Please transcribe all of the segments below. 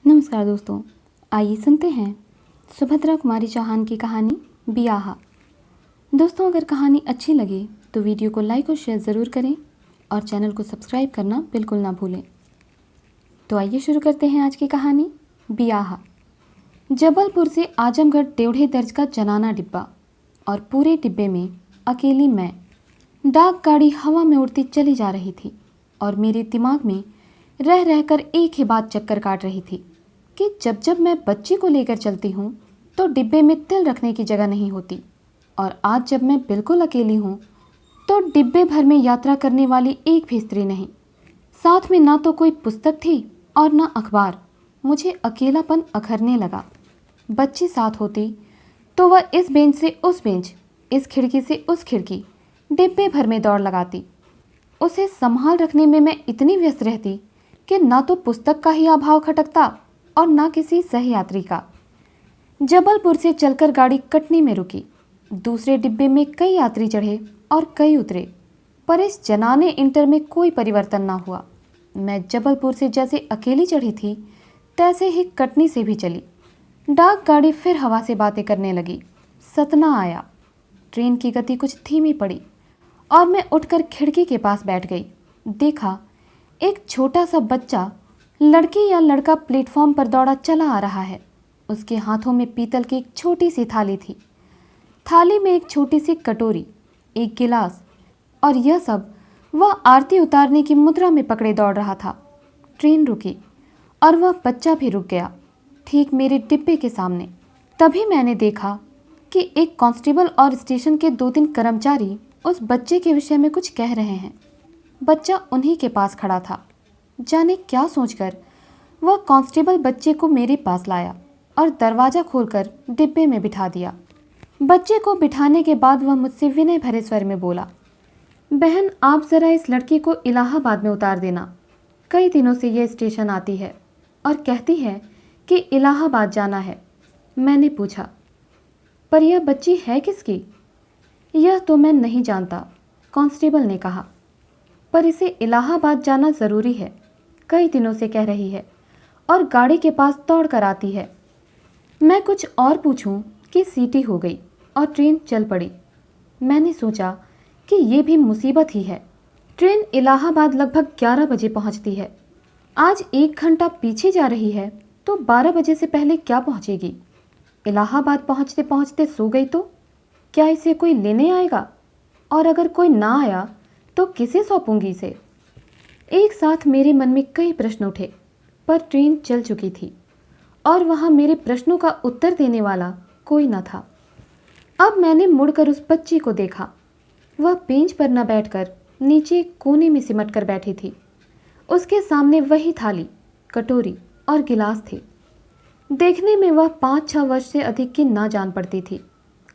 नमस्कार दोस्तों, आइए सुनते हैं सुभद्रा कुमारी चौहान की कहानी बियाह। दोस्तों, अगर कहानी अच्छी लगे तो वीडियो को लाइक और शेयर ज़रूर करें और चैनल को सब्सक्राइब करना बिल्कुल ना भूलें। तो आइए शुरू करते हैं आज की कहानी बियाह। जबलपुर से आजमगढ़ 1.5 दर्ज का जनाना डिब्बा और पूरे डिब्बे में अकेली मैं। डाक गाड़ी हवा में उड़ती चली जा रही थी और मेरे दिमाग में रह रहकर एक ही बात चक्कर काट रही थी कि जब जब मैं बच्ची को लेकर चलती हूँ तो डिब्बे में तिल रखने की जगह नहीं होती, और आज जब मैं बिल्कुल अकेली हूँ तो डिब्बे भर में यात्रा करने वाली एक भी स्त्री नहीं। साथ में ना तो कोई पुस्तक थी और ना अखबार। मुझे अकेलापन अखरने लगा। बच्ची साथ होती तो वह इस बेंच से उस बेंच, इस खिड़की से उस खिड़की, डिब्बे भर में दौड़ लगाती। उसे संभाल रखने में मैं इतनी व्यस्त रहती कि ना तो पुस्तक का ही अभाव खटकता और ना किसी सहयात्री का। जबलपुर से चलकर गाड़ी कटनी में रुकी। दूसरे डिब्बे में कई यात्री चढ़े और कई उतरे, पर इस जनाने इंटर में कोई परिवर्तन ना हुआ। मैं जबलपुर से जैसे अकेली चढ़ी थी तैसे ही कटनी से भी चली। डाक गाड़ी फिर हवा से बातें करने लगी। सतना आया। ट्रेन की गति कुछ धीमी पड़ी और मैं उठकर खिड़की के पास बैठ गई। देखा, एक छोटा सा बच्चा, लड़की या लड़का, प्लेटफॉर्म पर दौड़ा चला आ रहा है। उसके हाथों में पीतल की एक छोटी सी थाली थी। थाली में एक छोटी सी कटोरी, एक गिलास, और यह सब वह आरती उतारने की मुद्रा में पकड़े दौड़ रहा था। ट्रेन रुकी और वह बच्चा भी रुक गया, ठीक मेरे डिब्बे के सामने। तभी मैंने देखा कि एक कांस्टेबल और स्टेशन के 2-3 कर्मचारी उस बच्चे के विषय में कुछ कह रहे हैं। बच्चा उन्हीं के पास खड़ा था। जाने क्या सोचकर वह कांस्टेबल बच्चे को मेरे पास लाया और दरवाज़ा खोलकर डिब्बे में बिठा दिया। बच्चे को बिठाने के बाद वह मुझसे विनय भरे स्वर में बोला, बहन, आप ज़रा इस लड़की को इलाहाबाद में उतार देना। कई दिनों से यह स्टेशन आती है और कहती है कि इलाहाबाद जाना है। मैंने पूछा, पर यह बच्ची है किसकी? यह तो मैं नहीं जानता, कांस्टेबल ने कहा, पर इसे इलाहाबाद जाना ज़रूरी है। कई दिनों से कह रही है और गाड़ी के पास दौड़ कर आती है। मैं कुछ और पूछूं कि सीटी हो गई और ट्रेन चल पड़ी। मैंने सोचा कि ये भी मुसीबत ही है। ट्रेन इलाहाबाद लगभग 11 बजे पहुंचती है। आज 1 घंटा पीछे जा रही है तो 12 बजे से पहले क्या पहुंचेगी? इलाहाबाद पहुंचते पहुंचते सो गई तो क्या इसे कोई लेने आएगा? और अगर कोई ना आया तो किसे सौंपूंगी इसे? एक साथ मेरे मन में कई प्रश्न उठे, पर ट्रेन चल चुकी थी और वहाँ मेरे प्रश्नों का उत्तर देने वाला कोई न था। अब मैंने मुड़कर उस बच्ची को देखा। वह बेंच पर न बैठकर नीचे एक कोने में सिमट कर बैठी थी। उसके सामने वही थाली, कटोरी और गिलास थे। देखने में वह 5-6 वर्ष से अधिक की ना जान पड़ती थी।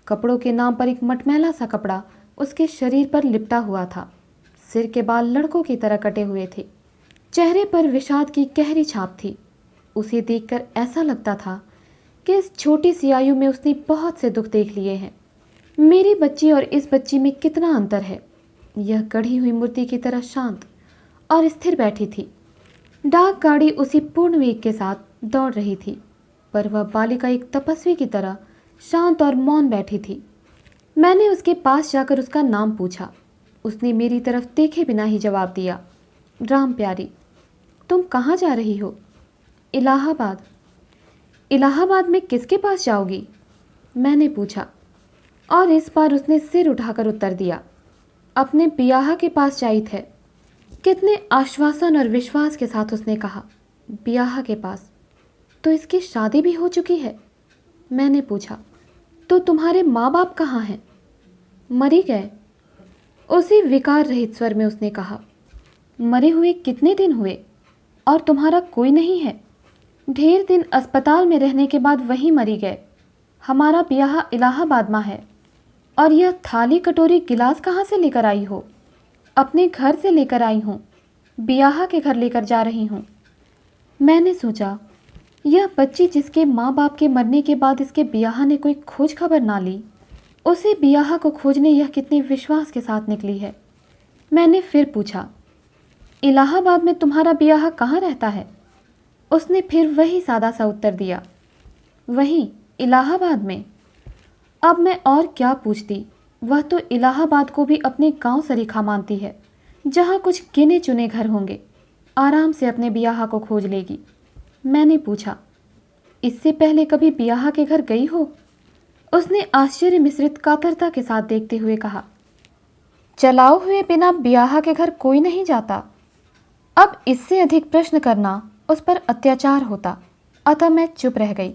कपड़ों के नाम पर एक मटमैला सा कपड़ा उसके शरीर पर लिपटा हुआ था। सिर के बाल लड़कों की तरह कटे हुए थे। चेहरे पर विषाद की गहरी छाप थी। उसे देखकर ऐसा लगता था कि इस छोटी सी आयु में उसने बहुत से दुख देख लिए हैं। मेरी बच्ची और इस बच्ची में कितना अंतर है। यह गढ़ी हुई मूर्ति की तरह शांत और स्थिर बैठी थी। डाक गाड़ी उसी पूर्ण वेग के साथ दौड़ रही थी, पर वह बालिका एक तपस्वी की तरह शांत और मौन बैठी थी। मैंने उसके पास जाकर उसका नाम पूछा। उसने मेरी तरफ देखे बिना ही जवाब दिया, राम प्यारी। तुम कहाँ जा रही हो? इलाहाबाद। इलाहाबाद में किसके पास जाओगी? मैंने पूछा, और इस बार उसने सिर उठाकर उत्तर दिया, अपने बियाह के पास जाइत है। कितने आश्वासन और विश्वास के साथ उसने कहा, बियाह के पास। तो इसकी शादी भी हो चुकी है? मैंने पूछा, तो तुम्हारे माँ बाप कहाँ हैं? मरी गए। उसी विकार रहित स्वर में उसने कहा, मरे हुए कितने दिन हुए और तुम्हारा कोई नहीं है? ढेर दिन अस्पताल में रहने के बाद वहीं मरी गए। हमारा ब्याह इलाहाबाद में है। और यह थाली, कटोरी, गिलास कहाँ से लेकर आई हो? अपने घर से लेकर आई हूँ। ब्याह के घर लेकर जा रही हूँ। मैंने सोचा, यह बच्ची जिसके माँ बाप के मरने के बाद इसके ब्याह ने कोई खोज खबर ना ली, उसे बियाह को खोजने यह कितने विश्वास के साथ निकली है। मैंने फिर पूछा, इलाहाबाद में तुम्हारा बियाह कहाँ रहता है? उसने फिर वही सादा सा उत्तर दिया, वही इलाहाबाद में। अब मैं और क्या पूछती, वह तो इलाहाबाद को भी अपने गांव सरीखा मानती है, जहां कुछ गिने चुने घर होंगे, आराम से अपने बियाह को खोज लेगी। मैंने पूछा, इससे पहले कभी बियाह के घर गई हो? उसने आश्चर्य मिश्रित कातरता के साथ देखते हुए कहा, चलाओ हुए बिना बियाह के घर कोई नहीं जाता। अब इससे अधिक प्रश्न करना उस पर अत्याचार होता, अतः मैं चुप रह गई।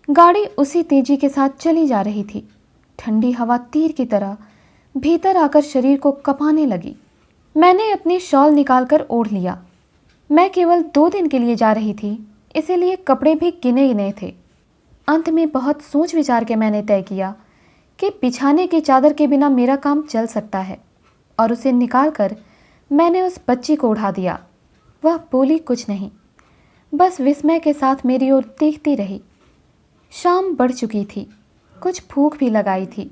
गाड़ी उसी तेजी के साथ चली जा रही थी। ठंडी हवा तीर की तरह भीतर आकर शरीर को कँपाने लगी। मैंने अपनी शॉल निकालकर ओढ़ लिया। मैं केवल 2 दिन के लिए जा रही थी, इसीलिए कपड़े भी गिने गिने थे। अंत में बहुत सोच विचार के मैंने तय किया कि बिछाने की चादर के बिना मेरा काम चल सकता है, और उसे निकालकर मैंने उस बच्ची को उठा दिया। वह बोली कुछ नहीं, बस विस्मय के साथ मेरी ओर देखती रही। शाम बढ़ चुकी थी, कुछ भूख भी लगाई थी।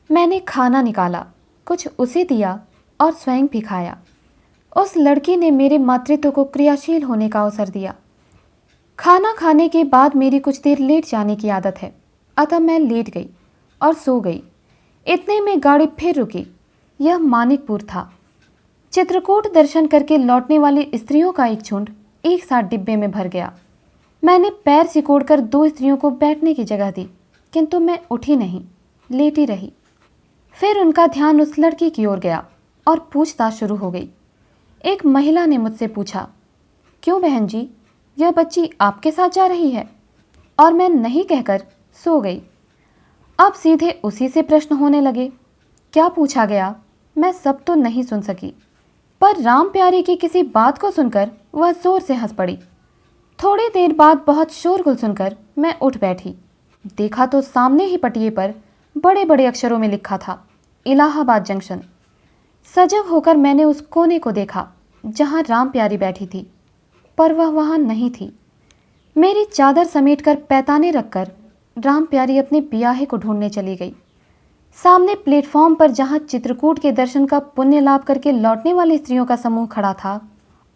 मैंने खाना निकाला, कुछ उसे दिया और स्वयं भी खाया। उस लड़की ने मेरे मातृत्व को क्रियाशील होने का अवसर दिया। खाना खाने के बाद मेरी कुछ देर लेट जाने की आदत है, अतः मैं लेट गई और सो गई। इतने में गाड़ी फिर रुकी। यह मानिकपुर था। चित्रकूट दर्शन करके लौटने वाली स्त्रियों का एक झुंड एक साथ डिब्बे में भर गया। मैंने पैर सिकोड़कर 2 स्त्रियों को बैठने की जगह दी, किंतु मैं उठी नहीं, लेटी रही। फिर उनका ध्यान उस लड़की की ओर गया और पूछताछ शुरू हो गई। एक महिला ने मुझसे पूछा, क्यों बहन जी, यह बच्ची आपके साथ जा रही है? और मैं नहीं कहकर सो गई। अब सीधे उसी से प्रश्न होने लगे। क्या पूछा गया मैं सब तो नहीं सुन सकी, पर राम प्यारी की किसी बात को सुनकर वह जोर से हंस पड़ी। थोड़ी देर बाद बहुत शोरगुल सुनकर मैं उठ बैठी। देखा तो सामने ही पटिए पर बड़े बड़े अक्षरों में लिखा था, इलाहाबाद जंक्शन। सजग होकर मैंने उस कोने को देखा जहां राम प्यारी बैठी थी, पर वह वहां नहीं थी। मेरी चादर समेटकर पैताने रखकर राम प्यारी अपने बियाहे को ढूंढने चली गई। सामने प्लेटफॉर्म पर जहां चित्रकूट के दर्शन का पुण्य लाभ करके लौटने वाली स्त्रियों का समूह खड़ा था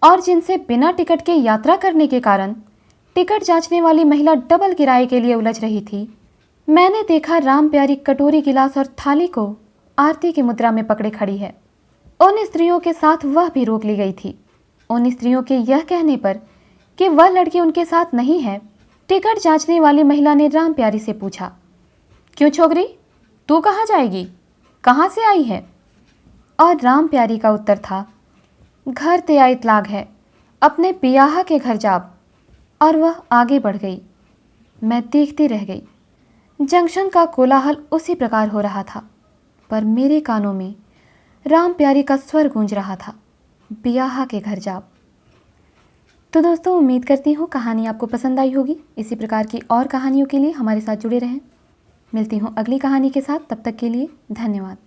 और जिनसे बिना टिकट के यात्रा करने के कारण टिकट जांचने वाली महिला डबल किराए के लिए उलझ रही थी, मैंने देखा राम प्यारी कटोरी, गिलास और थाली को आरती की मुद्रा में पकड़े खड़ी है। उन स्त्रियों के साथ वह भी रोक ली गई थी। उन स्त्रियों के यह कहने पर कि वह लड़की उनके साथ नहीं है, टिकट जांचने वाली महिला ने राम प्यारी से पूछा, क्यों छोकरी, तू कहाँ जाएगी, कहाँ से आई है? और राम प्यारी का उत्तर था, घर ते आई इतलाग है, अपने बियाह के घर जाब। और वह आगे बढ़ गई। मैं देखती रह गई। जंक्शन का कोलाहल उसी प्रकार हो रहा था, पर मेरे कानों में राम प्यारी का स्वर गूंज रहा था, बियाह के घर जाब। तो दोस्तों, उम्मीद करती हूँ कहानी आपको पसंद आई होगी। इसी प्रकार की और कहानियों के लिए हमारे साथ जुड़े रहें। मिलती हूँ अगली कहानी के साथ, तब तक के लिए धन्यवाद।